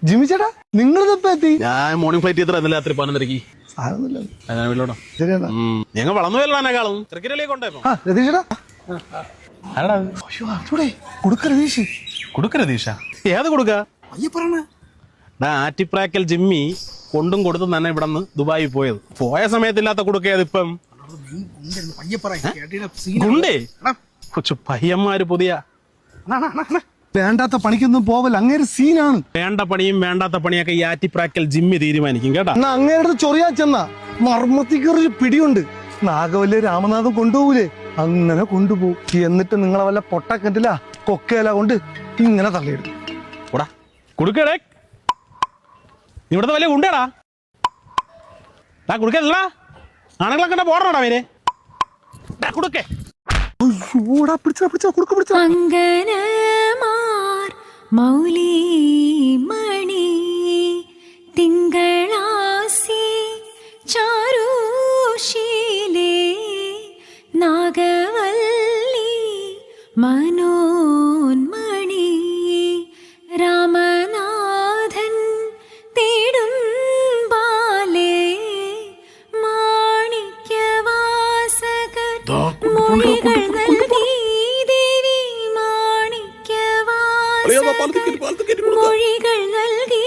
Jimmy ചേട്ടാ നിങ്ങളിപ്പോ എത്തി? ഞാൻ മോർണിംഗ് ഫ്ലൈറ്റ് എത്ര രാത്രി 11:30. ശരിയാ ഞങ്ങൾ വളർന്നു വല്ലാനേക്കാളും ക്രിക്കറ്റിലേക്ക് കൊണ്ടേപ്പോ. രതീഷ് ചേട്ടാ ആരാ കൊടുക്ക രതീഷ്. കൊടുക്ക രതീഷ? ഏത് കൊടുക്ക? ആറ്റിപ്രാക്കൽ ജിമ്മി കൊണ്ടും കൊടുത്തും തന്നെ ഇവിടെ നിന്ന് ദുബായി പോയത്. പോയ സമയത്തില്ലാത്ത കൊടുക്കേത് ഇപ്പം ഗുണ്ടേ കൊച്ചു പയ്യന്മാര് പുതിയ വേണ്ടാത്ത പണിക്കൊന്നും പോവല്ല. അങ്ങേര് സീനാണ്. വേണ്ട പണിയും വേണ്ടാത്ത പണിയൊക്കെ ഈ ആറ്റിപ്രാക്കൽ ജിമ്മി തീരുമാനിക്കും കേട്ടാ. അങ്ങേരുടെ ചൊറിയാ ചെന്ന മർമ്മത്തിക്കൊരു പിടിയുണ്ട്. നാഗവല്യ രാമനാഥൻ കൊണ്ടുപോകൂലേ, അങ്ങനെ കൊണ്ടുപോകും. എന്നിട്ട് നിങ്ങളെ വല്ല പൊട്ടക്കെട്ടില്ല കൊക്കയില കൊണ്ട് ഇങ്ങനെ തള്ളിയിടും. കൊടുക്കടേ, ഇവിടുത്തെ വലിയ ഗുണ്ടേടാ. കൊടുക്കല്ല ആണുങ്ങളൊക്കെ പോടണോടാ പേര് കൊടുക്കേ. അങ്കനമാർ മൗലിമണി തിങ്കളാസി ചാരുശീലേ നാഗവല്ലി മനോന്മണി രാമനാഥൻ തേടും ബാലേ മാണിക്യവാസകൻ മൊഴികൾ നൽകി ദേവി മാണിക്യവാസകൻ മൊഴികൾ നൽകി